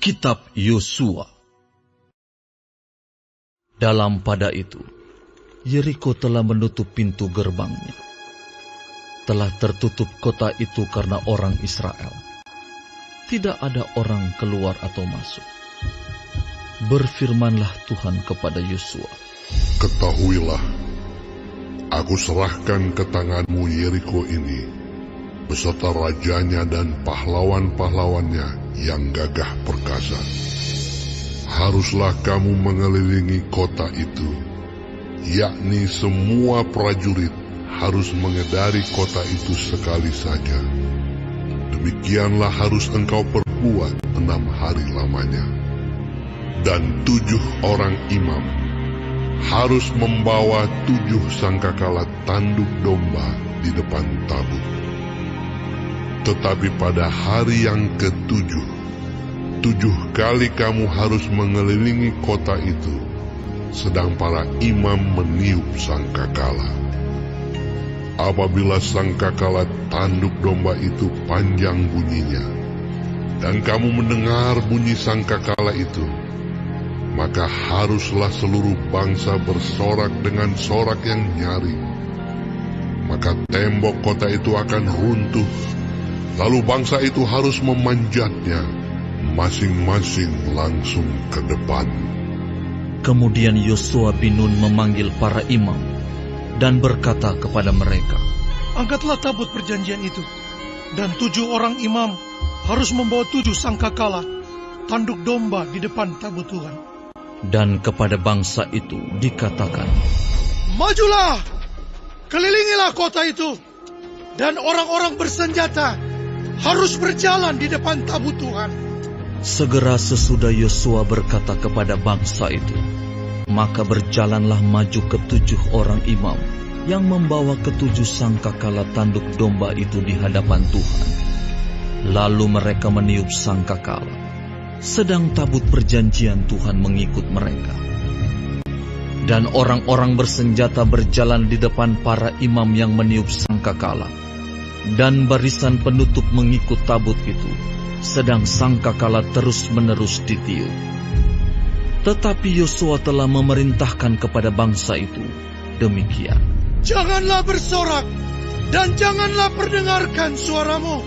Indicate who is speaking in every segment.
Speaker 1: Kitab Yosua. Dalam pada itu, Yeriko telah menutup pintu gerbangnya. Telah tertutup kota itu karena orang Israel. Tidak ada orang keluar atau masuk. Berfirmanlah Tuhan kepada Yosua.
Speaker 2: Ketahuilah, aku serahkan ke tanganmu Yeriko ini, beserta rajanya dan pahlawan-pahlawannya yang gagah perkasa. Haruslah kamu mengelilingi kota itu, yakni semua prajurit harus mengedari kota itu sekali saja. Demikianlah harus engkau perbuat 6 hari lamanya. Dan 7 orang imam harus membawa 7 sangkakala tanduk domba di depan tabut. Tetapi pada hari yang ke-7, 7 kali kamu harus mengelilingi kota itu, sedang para imam meniup sangkakala. Apabila sangkakala tanduk domba itu panjang bunyinya, dan kamu mendengar bunyi sangkakala itu, maka haruslah seluruh bangsa bersorak dengan sorak yang nyaring. Maka tembok kota itu akan runtuh, lalu bangsa itu harus memanjatnya, masing-masing langsung ke depan.
Speaker 1: Kemudian Yosua bin Nun memanggil para imam dan berkata kepada mereka,
Speaker 3: angkatlah tabut perjanjian itu, dan 7 orang imam harus membawa 7 sangkakala tanduk domba di depan tabut Tuhan.
Speaker 1: Dan kepada bangsa itu dikatakan,
Speaker 3: majulah, kelilingilah kota itu, dan orang-orang bersenjata harus berjalan di depan tabut Tuhan.
Speaker 1: Segera sesudah Yosua berkata kepada bangsa itu, maka berjalanlah maju ke-7 orang imam yang membawa ke-7 sangkakala tanduk domba itu di hadapan Tuhan. Lalu mereka meniup sangkakala, sedang tabut perjanjian Tuhan mengikut mereka. Dan orang-orang bersenjata berjalan di depan para imam yang meniup sangkakala, dan barisan penutup mengikut tabut itu, sedang sangkakala terus-menerus ditiup. Tetapi Yosua telah memerintahkan kepada bangsa itu demikian,
Speaker 3: janganlah bersorak, dan janganlah perdengarkan suaramu.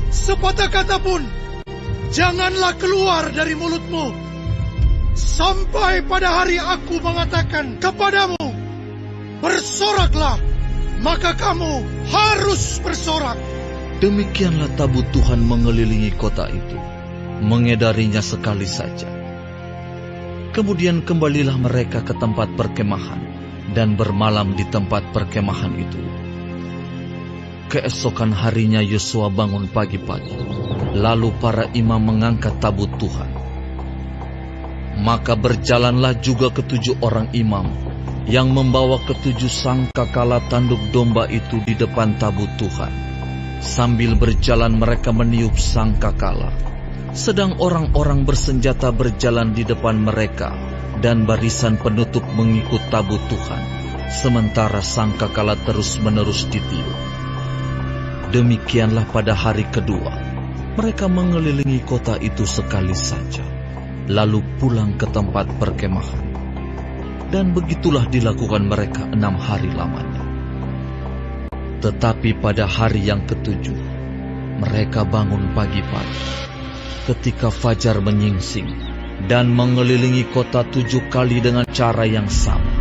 Speaker 3: Sepatah kata pun janganlah keluar dari mulutmu, sampai pada hari aku mengatakan kepadamu, bersoraklah, maka kamu harus bersorak.
Speaker 1: Demikianlah tabut Tuhan mengelilingi kota itu, mengedarinya sekali saja. Kemudian kembalilah mereka ke tempat perkemahan, dan bermalam di tempat perkemahan itu. Keesokan harinya Yosua bangun pagi-pagi, lalu para imam mengangkat tabut Tuhan. Maka berjalanlah juga ke-7 orang imam yang membawa ke-7 sangkakala tanduk domba itu di depan tabut Tuhan. Sambil berjalan mereka meniup sangkakala, sedang orang-orang bersenjata berjalan di depan mereka, dan barisan penutup mengikut tabut Tuhan, sementara sangkakala terus-menerus ditiup. Demikianlah pada hari kedua, mereka mengelilingi kota itu sekali saja, lalu pulang ke tempat perkemahan. Dan begitulah dilakukan mereka 6 hari lamanya. Tetapi pada hari yang ke-7, mereka bangun pagi-pagi, ketika fajar menyingsing, dan mengelilingi kota 7 kali dengan cara yang sama.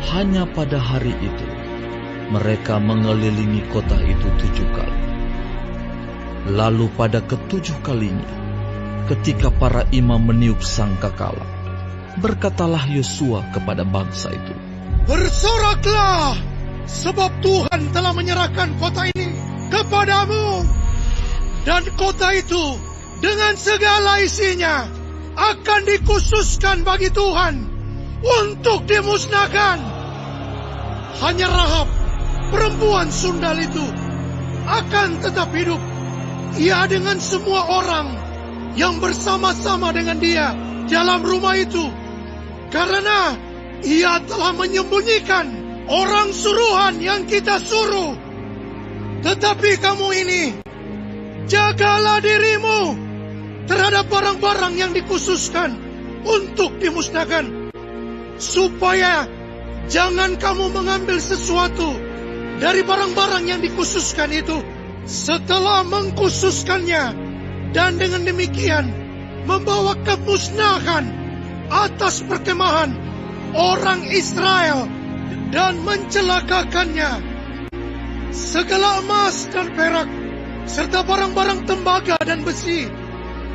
Speaker 1: Hanya pada hari itu, mereka mengelilingi kota itu 7 kali. Lalu pada ke-7 kalinya, ketika para imam meniup sangkakala, berkatalah Yosua kepada bangsa itu,
Speaker 3: bersoraklah, sebab Tuhan telah menyerahkan kota ini kepadamu. Dan kota itu dengan segala isinya akan dikhususkan bagi Tuhan untuk dimusnahkan. Hanya Rahab, perempuan sundal itu, akan tetap hidup, ia dengan semua orang yang bersama-sama dengan dia dalam rumah itu, karena ia telah menyembunyikan orang suruhan yang kita suruh. Tetapi kamu ini, jagalah dirimu terhadap barang-barang yang dikhususkan untuk dimusnahkan, supaya jangan kamu mengambil sesuatu dari barang-barang yang dikhususkan itu setelah mengkhususkannya, dan dengan demikian membawa kemusnahan atas perkemahan orang Israel dan mencelakakannya. Segala emas dan perak serta barang-barang tembaga dan besi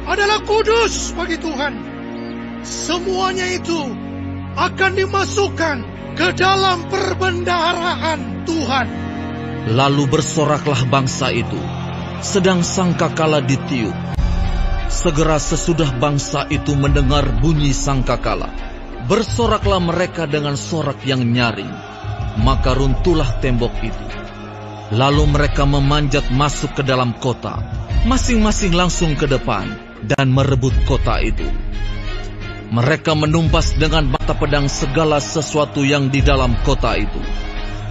Speaker 3: adalah kudus bagi Tuhan. Semuanya itu akan dimasukkan ke dalam perbendaharaan Tuhan.
Speaker 1: Lalu bersoraklah bangsa itu, sedang sangkakala ditiup. Segera sesudah bangsa itu mendengar bunyi sangkakala, bersoraklah mereka dengan sorak yang nyaring, maka runtuhlah tembok itu. Lalu mereka memanjat masuk ke dalam kota, masing-masing langsung ke depan, dan merebut kota itu. Mereka menumpas dengan mata pedang segala sesuatu yang di dalam kota itu,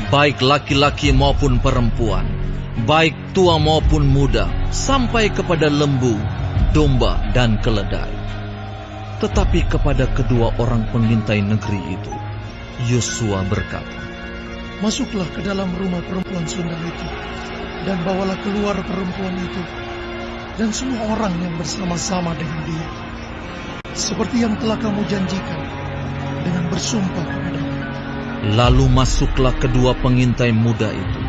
Speaker 1: baik laki-laki maupun perempuan, baik tua maupun muda, sampai kepada lembu, domba, dan keledai. Tetapi kepada kedua orang pengintai negeri itu, Yosua berkata,
Speaker 3: masuklah ke dalam rumah perempuan sundal itu, dan bawalah keluar perempuan itu, dan semua orang yang bersama-sama dengan dia, seperti yang telah kamu janjikan, dengan bersumpah kepada-Mu.
Speaker 1: Lalu masuklah kedua pengintai muda itu,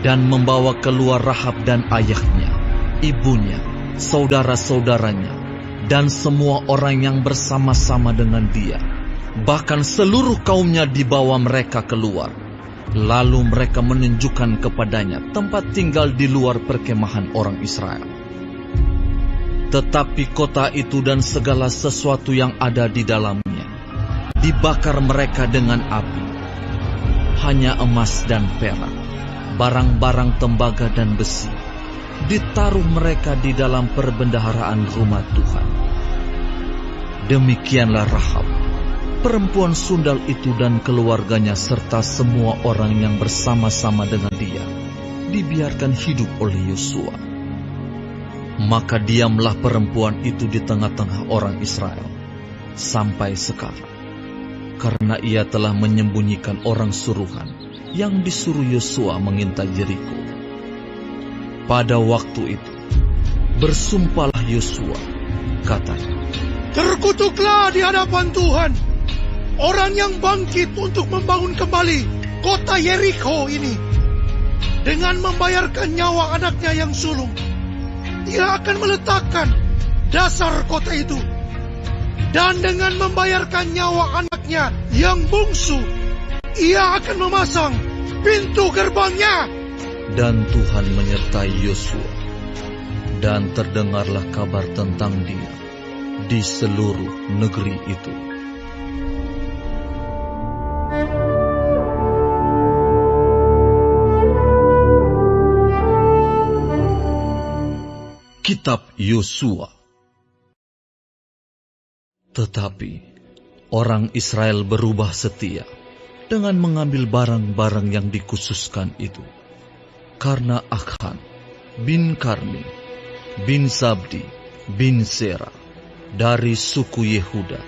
Speaker 1: dan membawa keluar Rahab dan ayahnya, ibunya, saudara-saudaranya, dan semua orang yang bersama-sama dengan dia. Bahkan seluruh kaumnya dibawa mereka keluar. Lalu mereka menunjukkan kepadanya tempat tinggal di luar perkemahan orang Israel. Tetapi kota itu dan segala sesuatu yang ada di dalamnya dibakar mereka dengan api. Hanya emas dan perak, barang-barang tembaga dan besi, ditaruh mereka di dalam perbendaharaan rumah Tuhan. Demikianlah Rahab, perempuan sundal itu dan keluarganya serta semua orang yang bersama-sama dengan dia dibiarkan hidup oleh Yosua. Maka diamlah perempuan itu di tengah-tengah orang Israel sampai sekarang, karena ia telah menyembunyikan orang suruhan yang disuruh Yosua mengintai Yeriko. Pada waktu itu bersumpahlah Yosua, katanya,
Speaker 3: terkutuklah di hadapan Tuhan orang yang bangkit untuk membangun kembali kota Yeriko ini, dengan membayarkan nyawa anaknya yang sulung. Ia akan meletakkan dasar kota itu, dan dengan membayarkan nyawa anaknya yang bungsu, ia akan memasang pintu gerbangnya.
Speaker 1: Dan Tuhan menyertai Yosua, dan terdengarlah kabar tentang dia di seluruh negeri itu. Kitab Yosua. Tetapi orang Israel berubah setia dengan mengambil barang-barang yang dikhususkan itu, karena Akhan bin Karmi bin Zabdi bin Zera dari suku Yehuda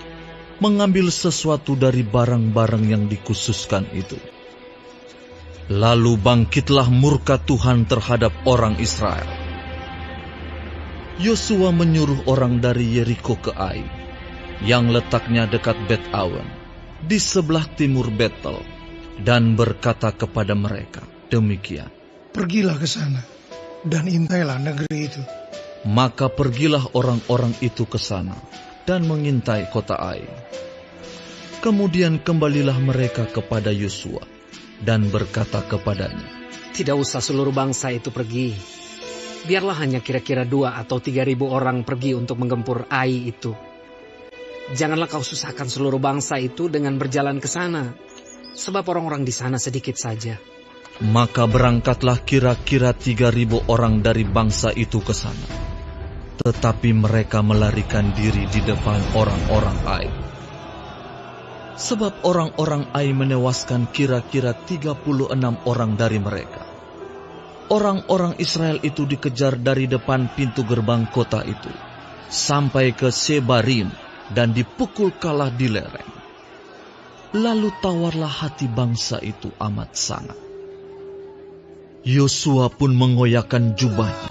Speaker 1: mengambil sesuatu dari barang-barang yang dikhususkan itu. Lalu bangkitlah murka Tuhan terhadap orang Israel. Yosua menyuruh orang dari Yeriko ke Ai, yang letaknya dekat Bet-awen, di sebelah timur Betel, dan berkata kepada mereka demikian,
Speaker 3: pergilah ke sana, dan intailah negeri itu.
Speaker 1: Maka pergilah orang-orang itu ke sana, dan mengintai kota Ai. Kemudian kembalilah mereka kepada Yosua, dan berkata kepadanya,
Speaker 4: tidak usah seluruh bangsa itu pergi. Biarlah hanya kira-kira 2 atau 3.000 orang pergi untuk menggempur Ai itu. Janganlah kau susahkan seluruh bangsa itu dengan berjalan ke sana, sebab orang-orang di sana sedikit saja.
Speaker 1: Maka berangkatlah kira-kira 3.000 orang dari bangsa itu ke sana. Tetapi mereka melarikan diri di depan orang-orang Ai. Sebab orang-orang Ai menewaskan kira-kira 36 orang dari mereka. Orang-orang Israel itu dikejar dari depan pintu gerbang kota itu, sampai ke Sebarim dan dipukul kalah di lereng. Lalu tawarlah hati bangsa itu amat sangat. Yosua pun mengoyakkan jubahnya,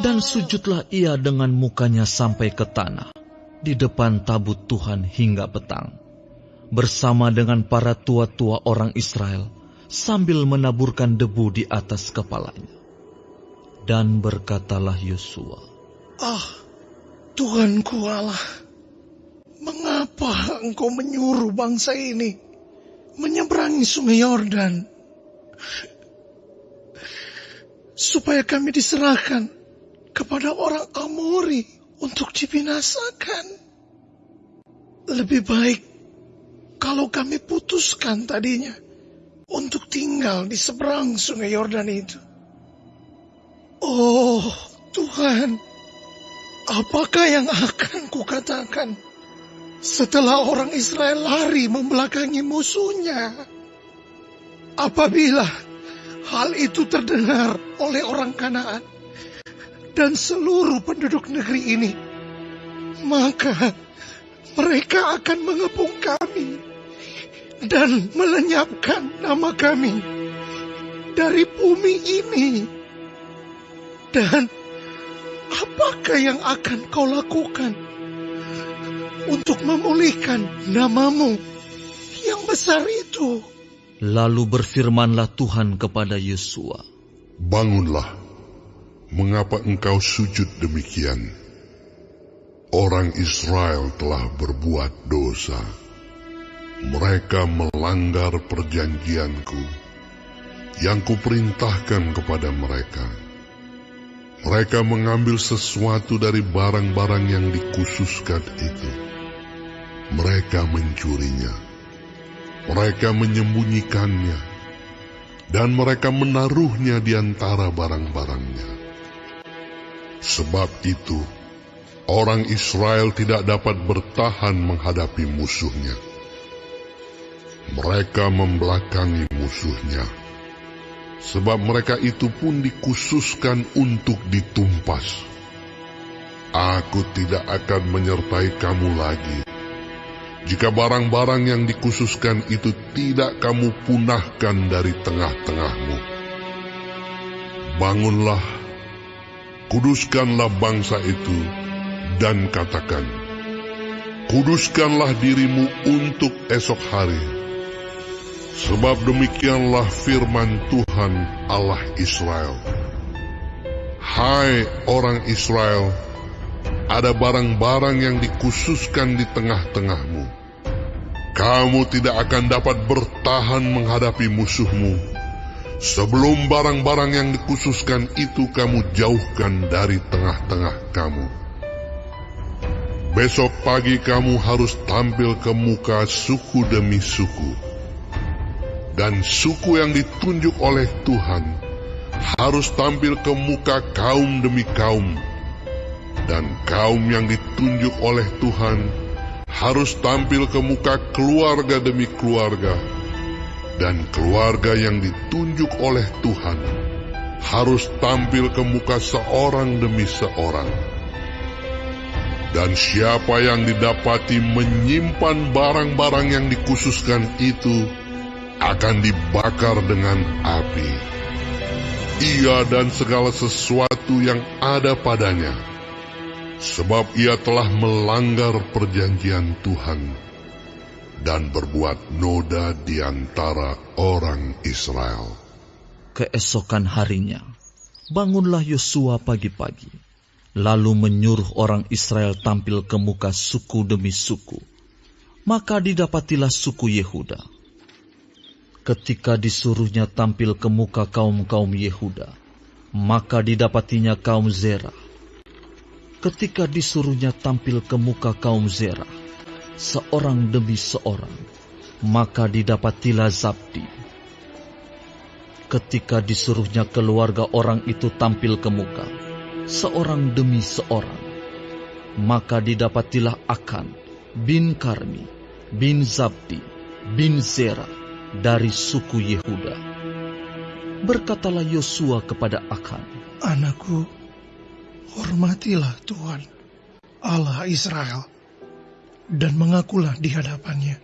Speaker 1: dan sujudlah ia dengan mukanya sampai ke tanah, di depan tabut Tuhan hingga petang, bersama dengan para tua-tua orang Israel, sambil menaburkan debu di atas kepalanya. Dan berkatalah Yosua,
Speaker 3: Tuhanku Allah, mengapa engkau menyuruh bangsa ini menyeberangi sungai Yordan, supaya kami diserahkan kepada orang Amori untuk dibinasakan? Lebih baik kalau kami putuskan tadinya untuk tinggal di seberang sungai Yordan itu. Oh Tuhan, apakah yang akan kukatakan setelah orang Israel lari membelakangi musuhnya? Apabila hal itu terdengar oleh orang Kanaan dan seluruh penduduk negeri ini, maka mereka akan mengepung kami dan melenyapkan nama kami dari bumi ini. Dan apakah yang akan kau lakukan untuk memulihkan namamu yang besar itu?
Speaker 1: Lalu berfirmanlah Tuhan kepada Yosua,
Speaker 2: Bangunlah, mengapa engkau sujud demikian? Orang Israel telah berbuat dosa. Mereka melanggar perjanjianku yang kuperintahkan kepada mereka. Mereka mengambil sesuatu dari barang-barang yang dikhususkan itu. Mereka mencurinya. Mereka menyembunyikannya, dan mereka menaruhnya di antara barang-barangnya. Sebab itu, orang Israel tidak dapat bertahan menghadapi musuhnya. Mereka membelakangi musuhnya, sebab mereka itu pun dikhususkan untuk ditumpas. Aku tidak akan menyertai kamu lagi, jika barang-barang yang dikhususkan itu tidak kamu punahkan dari tengah-tengahmu. Bangunlah, kuduskanlah bangsa itu, dan katakan, kuduskanlah dirimu untuk esok hari. Sebab demikianlah firman Tuhan Allah Israel. Hai orang Israel, ada barang-barang yang dikhususkan di tengah-tengahmu. Kamu tidak akan dapat bertahan menghadapi musuhmu sebelum barang-barang yang dikhususkan itu kamu jauhkan dari tengah-tengah kamu. Besok pagi kamu harus tampil ke muka suku demi suku, dan suku yang ditunjuk oleh Tuhan harus tampil ke muka kaum demi kaum, dan kaum yang ditunjuk oleh Tuhan harus tampil ke muka keluarga demi keluarga, dan keluarga yang ditunjuk oleh Tuhan harus tampil ke muka seorang demi seorang. Dan siapa yang didapati menyimpan barang-barang yang dikhususkan itu akan dibakar dengan api. Ia dan segala sesuatu yang ada padanya, sebab ia telah melanggar perjanjian Tuhan dan berbuat noda di antara orang Israel.
Speaker 1: Keesokan harinya, bangunlah Yosua pagi-pagi, lalu menyuruh orang Israel tampil ke muka suku demi suku. Maka didapatilah suku Yehuda. Ketika disuruhnya tampil ke muka kaum-kaum Yehuda, maka didapatinya kaum Zerah. Ketika disuruhnya tampil ke muka kaum Zerah, seorang demi seorang, maka didapatilah Zabdi. Ketika disuruhnya keluarga orang itu tampil ke muka, seorang demi seorang, maka didapatilah Akan bin Karmi bin Zabdi bin Zerah dari suku Yehuda. Berkatalah Yosua kepada Akan,
Speaker 3: Anakku, hormatilah Tuhan, Allah Israel, dan mengakulah di hadapannya.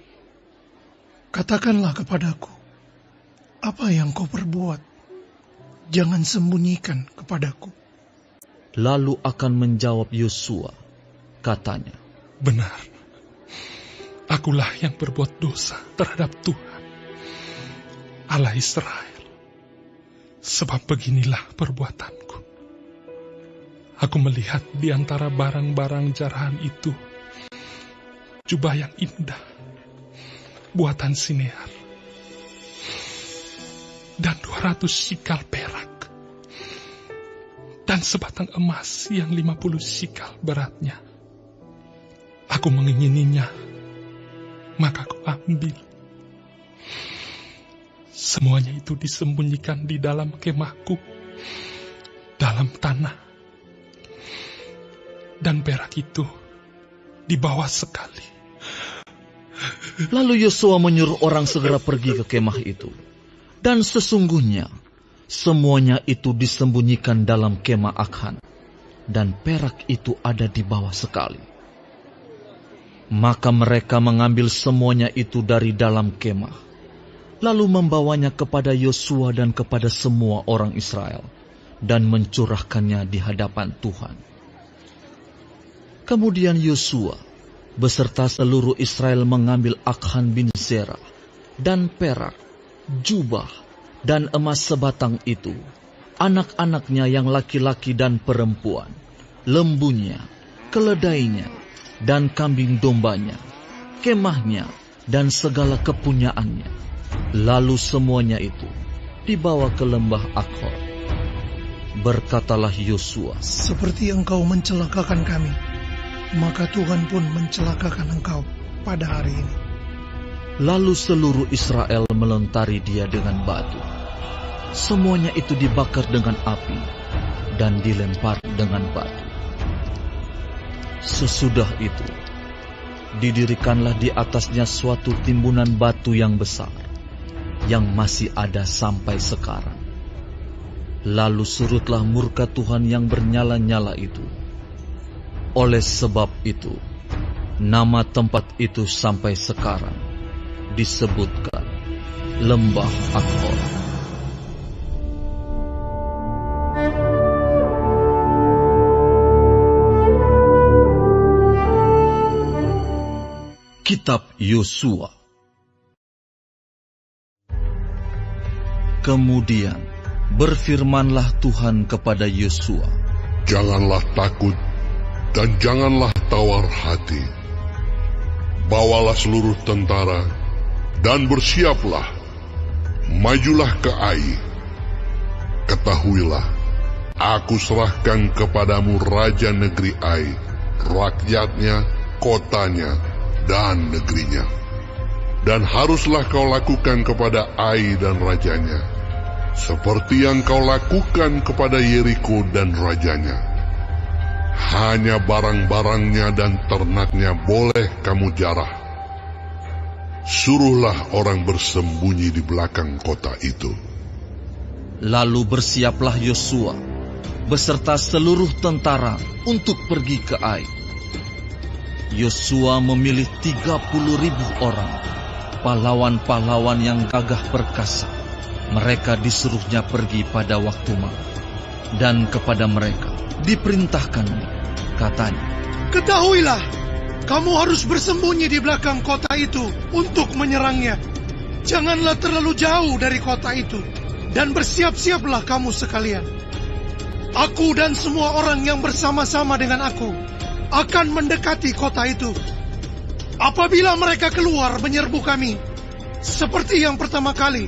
Speaker 3: Katakanlah kepadaku, apa yang kau perbuat, jangan sembunyikan kepadaku.
Speaker 1: Lalu akan menjawab Yosua, katanya,
Speaker 5: benar, akulah yang berbuat dosa terhadap Tuhan, Allah Israel. Sebab beginilah perbuatanku. Aku melihat di antara barang-barang jarahan itu jubah yang indah, buatan Sinear, dan 200 sikal perak, dan sebatang emas yang 50 sikal beratnya. Aku mengingininya, maka aku ambil. Semuanya itu disembunyikan di dalam kemahku, dalam tanah. Dan perak itu dibawa sekali.
Speaker 1: Lalu Yosua menyuruh orang segera pergi ke kemah itu. Dan sesungguhnya, semuanya itu disembunyikan dalam kemah Akhan. Dan perak itu ada di bawah sekali. Maka mereka mengambil semuanya itu dari dalam kemah, lalu membawanya kepada Yosua dan kepada semua orang Israel, dan mencurahkannya di hadapan Tuhan. Kemudian Yosua beserta seluruh Israel mengambil Akhan bin Zerah, dan perak, jubah, dan emas sebatang itu, anak-anaknya yang laki-laki dan perempuan, lembunya, keledainya, dan kambing dombanya, kemahnya, dan segala kepunyaannya. Lalu semuanya itu dibawa ke lembah Akhor. Berkatalah Yosua,
Speaker 3: seperti engkau mencelakakan kami, maka Tuhan pun mencelakakan engkau pada hari ini.
Speaker 1: Lalu seluruh Israel melontari dia dengan batu. Semuanya itu dibakar dengan api dan dilempar dengan batu. Sesudah itu, didirikanlah di atasnya suatu timbunan batu yang besar, yang masih ada sampai sekarang. Lalu surutlah murka Tuhan yang bernyala-nyala itu. Oleh sebab itu, nama tempat itu sampai sekarang disebutkan Lembah Akhor. Kitab Yosua. Kemudian berfirmanlah Tuhan kepada Yosua,
Speaker 2: janganlah takut dan janganlah tawar hati. Bawalah seluruh tentara dan bersiaplah, majulah ke Ai. Ketahuilah, aku serahkan kepadamu raja negeri Ai, rakyatnya, kotanya, dan negerinya. Dan haruslah kau lakukan kepada Ai dan rajanya, seperti yang kau lakukan kepada Yeriko dan rajanya. Hanya barang-barangnya dan ternaknya boleh kamu jarah. Suruhlah orang bersembunyi di belakang kota itu.
Speaker 1: Lalu bersiaplah Yosua beserta seluruh tentara untuk pergi ke Ai. Yosua memilih 30.000 orang, pahlawan-pahlawan yang gagah perkasa. Mereka disuruhnya pergi pada waktu malam. Dan kepada mereka diperintahkannya, katanya,
Speaker 3: ketahuilah, kamu harus bersembunyi di belakang kota itu untuk menyerangnya. Janganlah terlalu jauh dari kota itu, dan bersiap-siaplah kamu sekalian. Aku dan semua orang yang bersama-sama dengan aku akan mendekati kota itu. Apabila mereka keluar menyerbu kami, seperti yang pertama kali,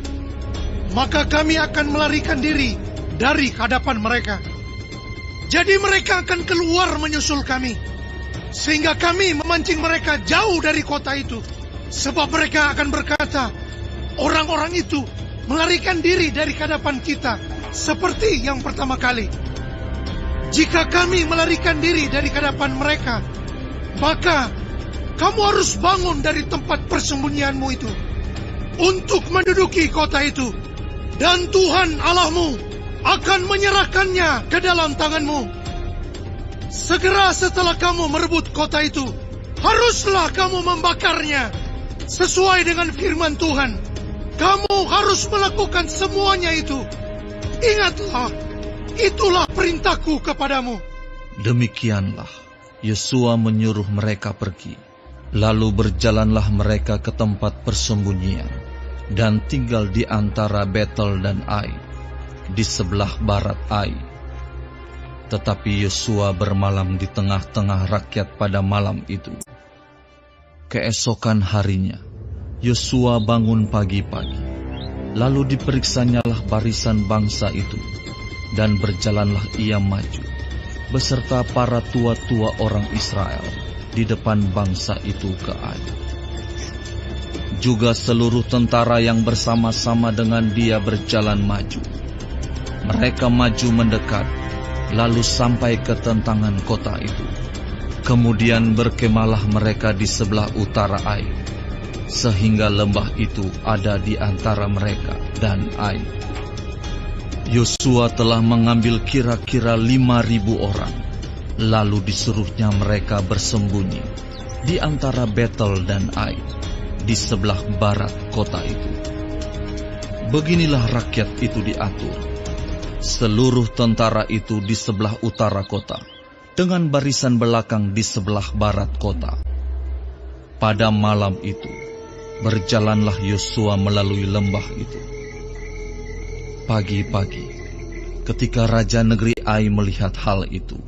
Speaker 3: maka kami akan melarikan diri dari hadapan mereka. Jadi mereka akan keluar menyusul kami, sehingga kami memancing mereka jauh dari kota itu. Sebab mereka akan berkata, orang-orang itu melarikan diri dari hadapan kita, seperti yang pertama kali. Jika kami melarikan diri dari hadapan mereka, maka kamu harus bangun dari tempat persembunyianmu itu untuk menduduki kota itu, dan Tuhan Allahmu akan menyerahkannya ke dalam tanganmu. Segera setelah kamu merebut kota itu, haruslah kamu membakarnya. Sesuai dengan firman Tuhan, kamu harus melakukan semuanya itu. Ingatlah, itulah perintahku kepadamu.
Speaker 1: Demikianlah Yosua menyuruh mereka pergi. Lalu berjalanlah mereka ke tempat persembunyian dan tinggal di antara Betel dan Ai, di sebelah barat Ai. Tetapi Yosua bermalam di tengah-tengah rakyat pada malam itu. Keesokan harinya, Yosua bangun pagi-pagi. Lalu diperiksanyalah barisan bangsa itu, dan berjalanlah ia maju, beserta para tua-tua orang Israel, di depan bangsa itu ke Ai. Juga seluruh tentara yang bersama-sama dengan dia berjalan maju. Mereka maju mendekat, lalu sampai ke tentangan kota itu. Kemudian berkemalah mereka di sebelah utara Ai, sehingga lembah itu ada di antara mereka dan Ai. Yosua telah mengambil kira-kira 5.000 orang, lalu disuruhnya mereka bersembunyi di antara Betel dan Ai, di sebelah barat kota itu. Beginilah rakyat itu diatur. Seluruh tentara itu di sebelah utara kota, dengan barisan belakang di sebelah barat kota. Pada malam itu, berjalanlah Yosua melalui lembah itu. Pagi-pagi, ketika raja negeri Ai melihat hal itu,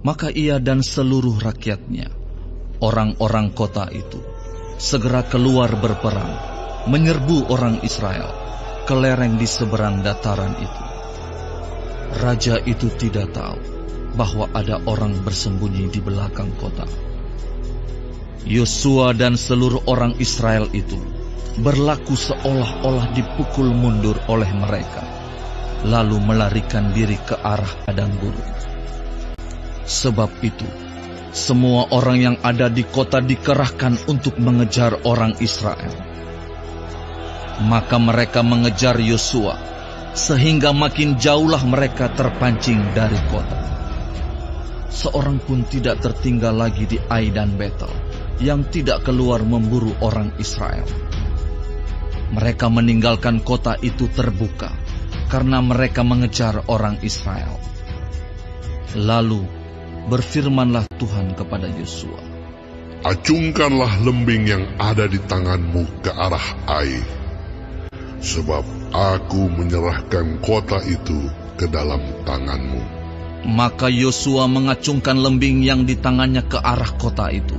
Speaker 1: maka ia dan seluruh rakyatnya, orang-orang kota itu, segera keluar berperang, menyerbu orang Israel ke lereng di seberang dataran itu. Raja itu tidak tahu bahwa ada orang bersembunyi di belakang kota. Yosua dan seluruh orang Israel itu berlaku seolah-olah dipukul mundur oleh mereka, lalu melarikan diri ke arah padang gurun. Sebab itu, semua orang yang ada di kota dikerahkan untuk mengejar orang Israel. Maka mereka mengejar Yosua, sehingga makin jauhlah mereka terpancing dari kota. Seorang pun tidak tertinggal lagi di Ai dan Betel, yang tidak keluar memburu orang Israel. Mereka meninggalkan kota itu terbuka, karena mereka mengejar orang Israel. Lalu berfirmanlah Tuhan kepada Yosua,
Speaker 2: acungkanlah lembing yang ada di tanganmu ke arah Ai, sebab aku menyerahkan kota itu ke dalam tanganmu.
Speaker 1: Maka Yosua mengacungkan lembing yang di tangannya ke arah kota itu.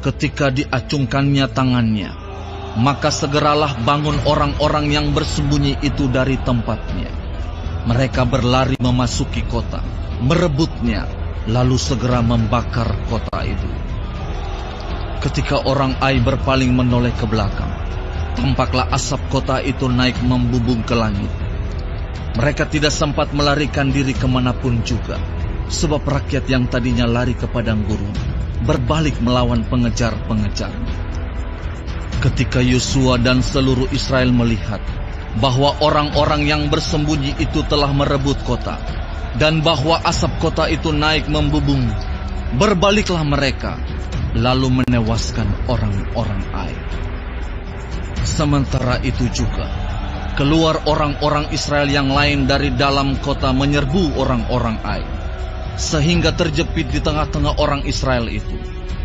Speaker 1: Ketika diacungkannya tangannya, maka segeralah bangun orang-orang yang bersembunyi itu dari tempatnya. Mereka berlari memasuki kota, merebutnya, lalu segera membakar kota itu. Ketika orang Ai berpaling menoleh ke belakang, tampaklah asap kota itu naik membubung ke langit. Mereka tidak sempat melarikan diri kemanapun juga, sebab rakyat yang tadinya lari ke padang gurun berbalik melawan pengejar-pengejarnya. Ketika Yosua dan seluruh Israel melihat bahwa orang-orang yang bersembunyi itu telah merebut kota, dan bahwa asap kota itu naik membubung, berbaliklah mereka, lalu menewaskan orang-orang Ai. Sementara itu juga, keluar orang-orang Israel yang lain dari dalam kota menyerbu orang-orang Ai, sehingga terjepit di tengah-tengah orang Israel itu,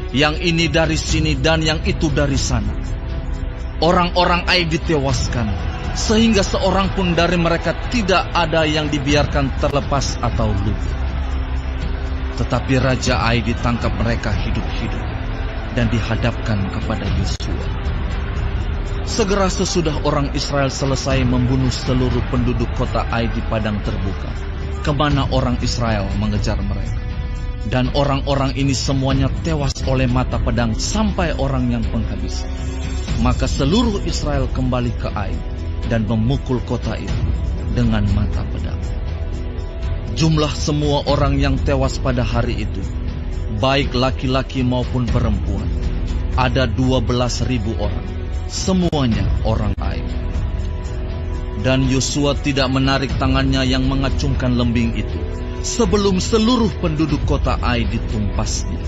Speaker 1: yang ini dari sini dan yang itu dari sana. Orang-orang Ai ditewaskan, sehingga seorang pun dari mereka tidak ada yang dibiarkan terlepas atau luput. Tetapi Raja Ai ditangkap mereka hidup-hidup dan dihadapkan kepada Yosua. Segera sesudah orang Israel selesai membunuh seluruh penduduk kota Ai di padang terbuka, kemana orang Israel mengejar mereka. Dan orang-orang ini semuanya tewas oleh mata pedang sampai orang yang penghabisan. Maka seluruh Israel kembali ke Ai dan memukul kota itu dengan mata pedang. Jumlah semua orang yang tewas pada hari itu, baik laki-laki maupun perempuan, ada 12.000 orang. Semuanya orang Ai. Dan Yosua tidak menarik tangannya yang mengacungkan lembing itu, sebelum seluruh penduduk kota Ai ditumpasnya.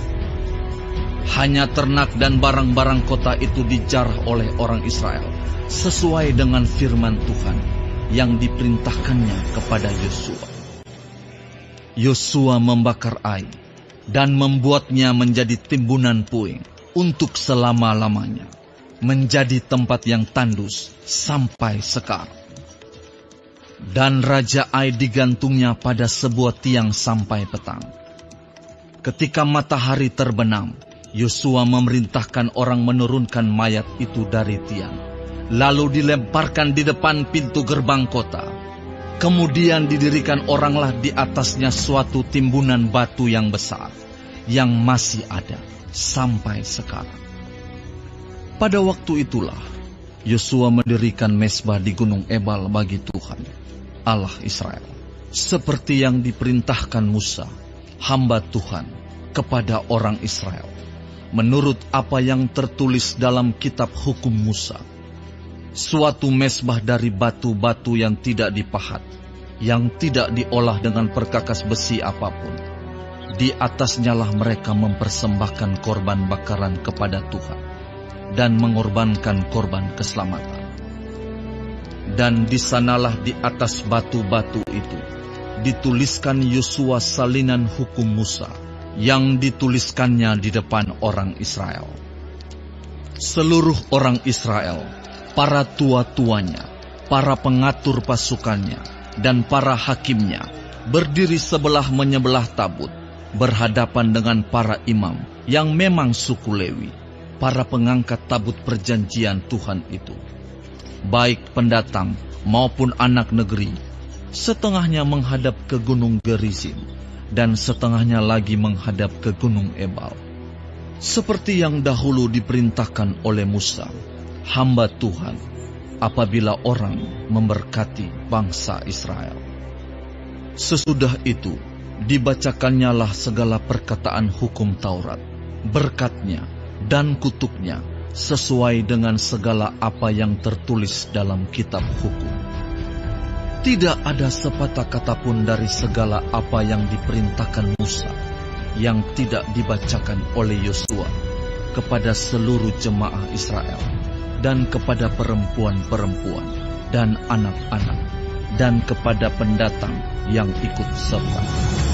Speaker 1: Hanya ternak dan barang-barang kota itu dijarah oleh orang Israel, sesuai dengan firman Tuhan yang diperintahkannya kepada Yosua. Yosua membakar Ai dan membuatnya menjadi timbunan puing untuk selama-lamanya, menjadi tempat yang tandus sampai sekarang. Dan Raja Ai digantungnya pada sebuah tiang sampai petang. Ketika matahari terbenam, Yosua memerintahkan orang menurunkan mayat itu dari tiang, lalu dilemparkan di depan pintu gerbang kota. Kemudian didirikan oranglah di atasnya suatu timbunan batu yang besar, yang masih ada sampai sekarang. Pada waktu itulah, Yosua mendirikan mezbah di Gunung Ebal bagi Tuhan, Allah Israel, seperti yang diperintahkan Musa, hamba Tuhan, kepada orang Israel, menurut apa yang tertulis dalam kitab hukum Musa. Suatu mezbah dari batu-batu yang tidak dipahat, yang tidak diolah dengan perkakas besi apapun. Di atasnyalah mereka mempersembahkan korban bakaran kepada Tuhan dan mengorbankan korban keselamatan. Dan di sanalah di atas batu-batu itu dituliskan Yosua salinan hukum Musa yang dituliskannya di depan orang Israel. Seluruh orang Israel, para tua-tuanya, para pengatur pasukannya, dan para hakimnya berdiri sebelah menyebelah tabut, berhadapan dengan para imam yang memang suku Lewi, para pengangkat tabut perjanjian Tuhan itu. Baik pendatang maupun anak negeri, setengahnya menghadap ke Gunung Gerizim, dan setengahnya lagi menghadap ke Gunung Ebal. Seperti yang dahulu diperintahkan oleh Musa, hamba Tuhan, apabila orang memberkati bangsa Israel. Sesudah itu, dibacakannya segala perkataan hukum Taurat, berkatnya dan kutuknya, sesuai dengan segala apa yang tertulis dalam kitab hukum. Tidak ada sepatah kata pun dari segala apa yang diperintahkan Musa yang tidak dibacakan oleh Yosua kepada seluruh jemaah Israel dan kepada perempuan-perempuan dan anak-anak dan kepada pendatang yang ikut serta.